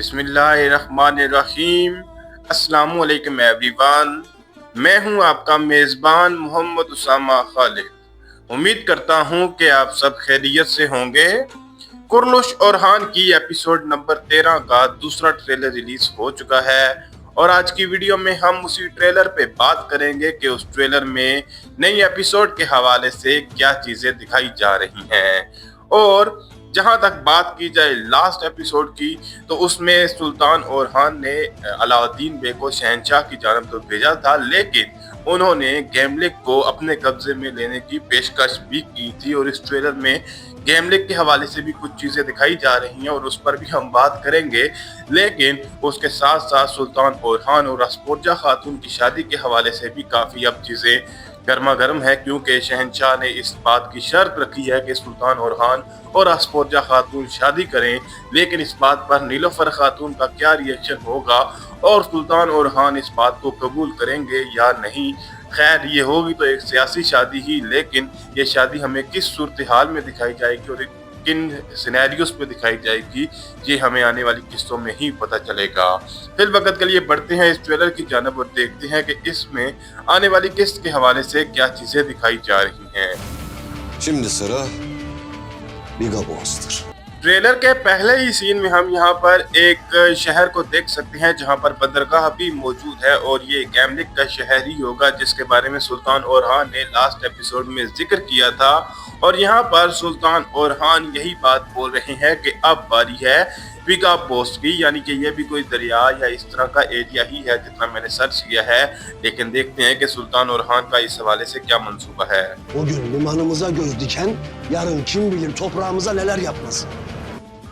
बिस्मिल्लाहिर्रहमानिर्रहीम। अस्सलामु अलैकुम एवरीवन। मैं हूं आपका मेज़बान मोहम्मद उसामा खालिद। उम्मीद करता हूं कि आप सब खैरियत से होंगे। कुर्नुश और हान की एपिसोड नंबर 13 का दूसरा ट्रेलर रिलीज हो चुका है और आज की वीडियो में हम उसी ट्रेलर पे बात करेंगे कि उस ट्रेलर में नई एपिसोड के हवाले से क्या चीजें दिखाई जा रही हैं। और जहां तक बात की जाए लास्ट एपिसोड की, तो उसमें सुल्तान और हान ने अलाउद्दीन बे को शहंशाह की जानब तो भेजा था, लेकिन उन्होंने गेमलिक को अपने कब्जे में लेने की पेशकश भी की थी। और इस ट्रेलर में गेमलिक के हवाले से भी कुछ चीजें दिखाई जा रही हैं और उस पर भी हम बात करेंगे। लेकिन उसके साथ साथ सुल्तान और हान और अस्फोरजा खातून की शादी के हवाले से भी काफी अब चीजें गर्मा गर्म है, क्योंकि शहंशाह ने इस बात की शर्त रखी है कि सुल्तान और हान और अस्फोरजा खातून शादी करें। लेकिन इस बात पर नीलोफर खातून का क्या रिएक्शन होगा और सुल्तान और हान इस बात को कबूल करेंगे या नहीं। खैर, ये होगी तो एक सियासी शादी ही, लेकिन ये शादी हमें किस सूरत हाल में दिखाई जाएगी और किन सिनेरियोस पे दिखाई जाएगी, ये हमें आने वाली किस्तों में ही पता चलेगा। फिर वक्त के लिए बढ़ते हैं इस ट्रेलर की जानब और देखते हैं कि इसमें आने वाली किस्त के हवाले से क्या चीजें दिखाई जा रही हैं। Şimdi sıra Bigabos'tur. ट्रेलर के पहले ही सीन में हम यहाँ पर एक शहर को देख सकते हैं जहाँ पर बंदरगाह भी मौजूद है और ये गेमलिक का शहर ही होगा जिसके बारे में सुल्तान और हान ने लास्ट एपिसोड में जिक्र किया था। और यहाँ पर सुल्तान और हान यही बात बोल रहे हैं कि अब बारी है बिगाबोस की, यानी कि ये भी कोई दरिया या इस तरह का एरिया ही है जितना मैंने सर्च किया है। लेकिन देखते हैं कि सुल्तान और हान का इस हवाले से क्या मंसूबा है। Bugün limanımıza göz diken, yarın kim bilir toprağımıza neler yapmaz.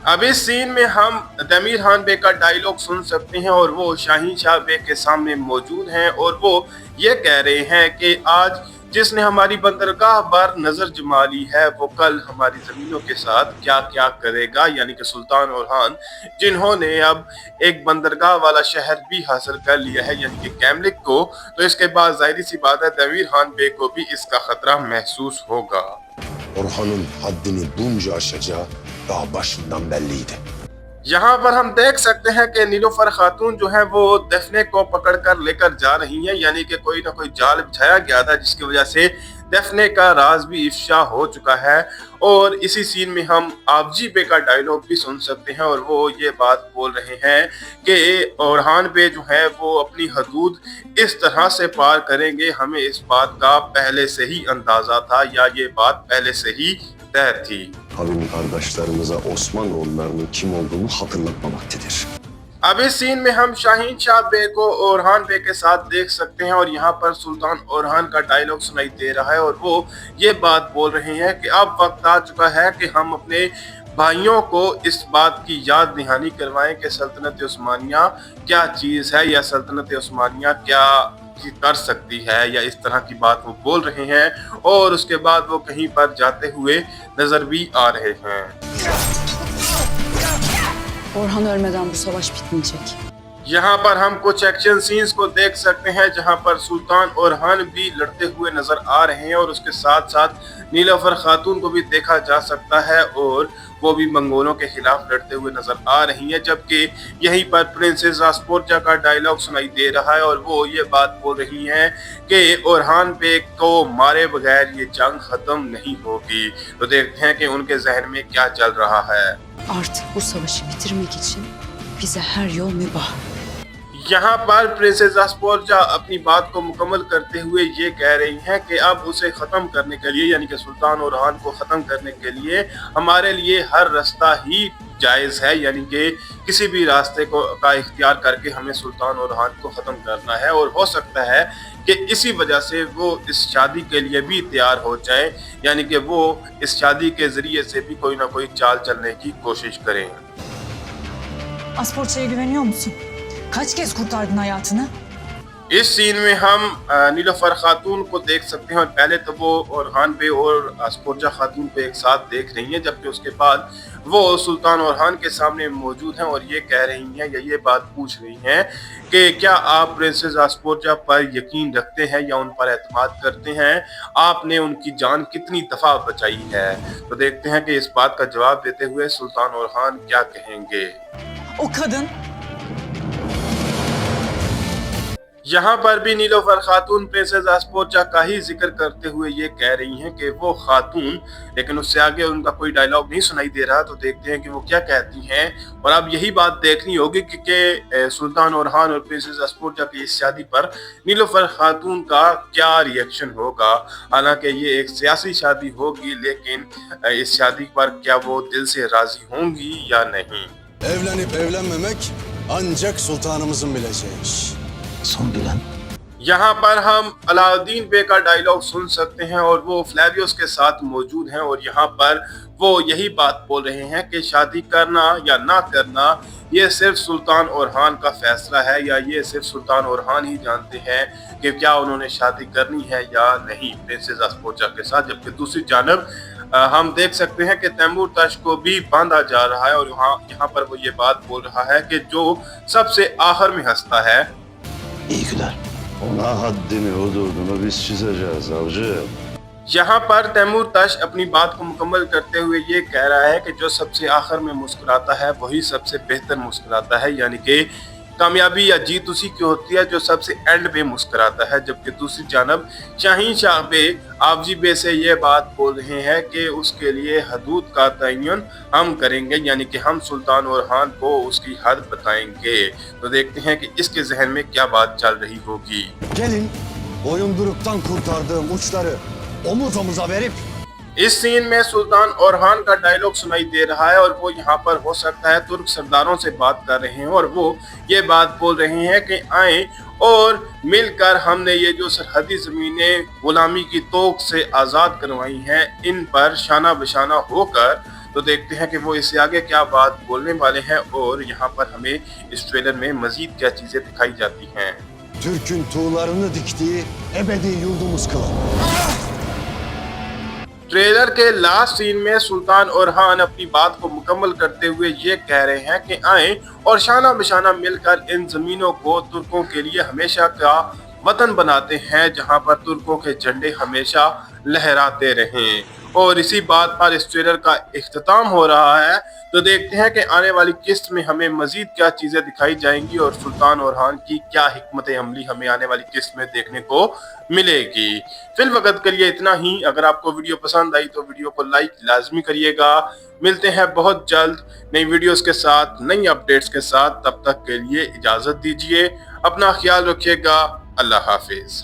अब इस सीन में हम तमीर खान बे का डायलॉग सुन सकते हैं और वो शाहीन शाह बे के सामने मौजूद हैं और वो ये कह रहे हैं कि आज जिसने हमारी बंदरगाह पर नजर जमा ली है वो कल हमारी जमीनों के साथ क्या क्या करेगा। यानी कि सुल्तान और हान जिन्होंने अब एक बंदरगाह वाला शहर भी हासिल कर लिया है, यानी कि गेमलिक को, तो इसके बाद जाहिर सी बात है तमीर खान बे को भी इसका खतरा महसूस होगा। Orhan'ın haddini bunca aşacağı daha başından belliydi. यहाँ पर हम देख सकते हैं कि नीलोफर खातून जो है वो दफने को पकड़कर लेकर जा रही हैं, यानी कि कोई ना कोई जाल बिछाया गया था जिसकी वजह से दफने का राज भी इफ्शा हो चुका है। और इसी सीन में हम आपजी बे का डायलॉग भी सुन सकते हैं और वो ये बात बोल रहे हैं कि ओरहान बे जो है वो अपनी हदूद इस तरह से पार करेंगे, हमें इस बात का पहले से ही अंदाजा था या ये बात पहले से ही तय थी। Kavim kardeşlerimize Osmanoğullarının kim olduğunu hatırlatma vaktidir. अब इस सीन में हम शाहीन शाह बे को ओरहान बे के साथ देख सकते हैं और यहाँ पर सुल्तान ओरहान का डायलॉग सुनाई दे रहा है और वो ये बात बोल रहे हैं कि अब वक्त आ चुका है कि हम अपने भाइयों को इस बात की याद दहानी करवाएं कि सल्तनत उस्मानिया क्या चीज़ है या सल्तनत उस्मानिया क्या कर सकती है, या इस तरह की बात वो बोल रहे हैं। और उसके बाद वो कहीं पर जाते हुए नजर भी आ रहे हैं। Orhan ölmeden bu savaş bitmeyecek. यहाँ पर हम कुछ एक्शन सीन्स को देख सकते हैं जहाँ पर सुल्तान और हान भी लड़ते हुए नजर आ रहे हैं और उसके साथ साथ नीलोफर खातून को भी देखा जा सकता है और वो भी मंगोलों के खिलाफ लड़ते हुए नजर आ रही हैं। जबकि यहीं पर प्रिंसेस अस्फोरजा का डायलॉग सुनाई दे रहा है और वो ये बात बोल रही हैं कि ओरहान बे को मारे बगैर ये जंग खत्म नहीं होगी। तो देखते हैं कि उनके जहन में क्या चल रहा है। Artık bu savaşı bitirmek için bize her yol mübah. यहाँ पर प्रिंसेस अस्फोरजा अपनी बात को मुकम्मल करते हुए ये कह रही हैं कि अब उसे ख़त्म करने के लिए, यानी कि सुल्तान और हान को ख़त्म करने के लिए हमारे लिए हर रास्ता ही जायज़ है, यानी कि किसी भी रास्ते को का इख्तियार करके हमें सुल्तान और हान को ख़त्म करना है। और हो सकता है कि इसी वजह से वो इस शादी के लिए भी तैयार हो जाए, यानी कि वो इस शादी के ज़रिए से भी कोई ना कोई चाल चलने की कोशिश करें। Asforça'ya güveniyor musun? Kaç kez kurtardın hayatını? इस सीन में हम नीलोफर खातून को देख सकते हैं और पहले तो वो ओरहान बे और अस्फोरजा खातून को एक साथ देख रही हैं, जबकि उसके बाद वो सुल्तान ओरहान के सामने मौजूद हैं और ये कह रही हैं या ये बात पूछ रही हैं कि क्या आप प्रिंसेस अस्फोरजा पर यकीन रखते हैं या उन पर एतमाद करते हैं, आपने उनकी जान कितनी दफ़ा बचाई है। तो देखते हैं कि इस बात का जवाब देते हुए सुल्तान ओरहान क्या कहेंगे। O kadın यहाँ पर भी नीलोफर खातून प्रिंसेस एस्पोर्चा का ही जिक्र करते हुए ये कह रही हैं कि वो खातून, लेकिन उससे आगे उनका कोई डायलॉग नहीं सुनाई दे रहा। तो देखते हैं कि वो क्या कहती हैं। और अब यही बात देखनी होगी कि सुल्तान ओरहान और प्रिंसेस एस्पोर्चा की इस शादी पर नीलोफर खातून का क्या रिएक्शन होगा। हालांकि ये एक सियासी शादी होगी, लेकिन इस शादी पर क्या वो दिल से राजी होंगी या नहीं। Evlenip evlenmemek ancak sultanımızın bileceği iş. Son bilen यहाँ पर हम अलाउद्दीन बे का डायलॉग सुन सकते हैं और वो फ्लेवियोस के साथ मौजूद हैं और यहाँ पर वो यही बात बोल रहे हैं कि शादी करना या ना करना ये सिर्फ सुल्तान ओरहान का फैसला है, या ये सिर्फ सुल्तान ओरहान ही जानते हैं कि क्या उन्होंने शादी करनी है या नहीं प्रिंसेस एस्पोर्चा के साथ। जबकि दूसरी जानब हम देख सकते हैं कि तैमूर तश को भी बांधा जा रहा है और यहाँ पर वो ये बात बोल रहा है कि जो सबसे आखिर में हंसता है। iyi günler. Ona haddini hududunu biz çizeceğiz avcı. यहाँ पर तैमूर तश अपनी बात को मुकम्मल करते हुए ये कह रहा है कि जो सबसे आखिर में मुस्कुराता है वही सबसे बेहतर मुस्कुराता है, यानी कि कामयाबी या जीत उसी की होती है जो सबसे एंड पे मुस्कुराता है। जबकि दूसरी जानब शाहीन शाह बे आवजी बे से ये बात बोल रहे हैं कि उसके लिए हदूद का तयन हम करेंगे, यानी कि हम सुल्तान ओरहान को उसकी हद बताएंगे। तो देखते हैं कि इसके जहन में क्या बात चल रही होगी। Gelin boyunduruktan kurtardığım uçları omuz omuza verip इस सीन में सुल्तान ओरहान का डायलॉग सुनाई दे रहा है और वो यहाँ पर हो सकता है तुर्क सरदारों से बात कर रहे हैं और वो ये बात बोल रहे हैं कि आए और मिलकर हमने ये जो सरहदी ज़मीनें गुलामी की तोक से आज़ाद करवाई हैं इन पर शाना बशाना होकर। तो देखते हैं कि वो इससे आगे क्या बात बोलने वाले हैं और यहाँ पर हमें इस ट्रेलर में मजीद क्या चीज़ें दिखाई जाती हैं। Türk'ün tuğlarını diktiği ebedi yurdumuz kıl. Trailer के लास्ट सीन में सुल्तान ओरहान अपनी बात को मुकम्मल करते हुए ये कह रहे हैं कि आए और शाना बशाना मिलकर इन जमीनों को तुर्कों के लिए हमेशा का वतन बनाते हैं, जहां पर तुर्कों के झंडे हमेशा लहराते रहें। और इसी बात पर इस ट्रेलर का इख्तिताम हो रहा है। तो देखते हैं कि आने वाली किस्त में हमें मजीद क्या चीज़ें दिखाई जाएंगी और सुल्तान ओरहान की क्या हिकमत अमली हमें आने वाली किस्त में देखने को मिलेगी। फिल वक्त के लिए इतना ही। अगर आपको वीडियो पसंद आई तो वीडियो को लाइक लाजमी करिएगा। मिलते हैं बहुत जल्द नई वीडियोस के साथ, नई अपडेट्स के साथ। तब तक के लिए इजाज़त दीजिए, अपना ख्याल रखिएगा। अल्लाह हाफिज।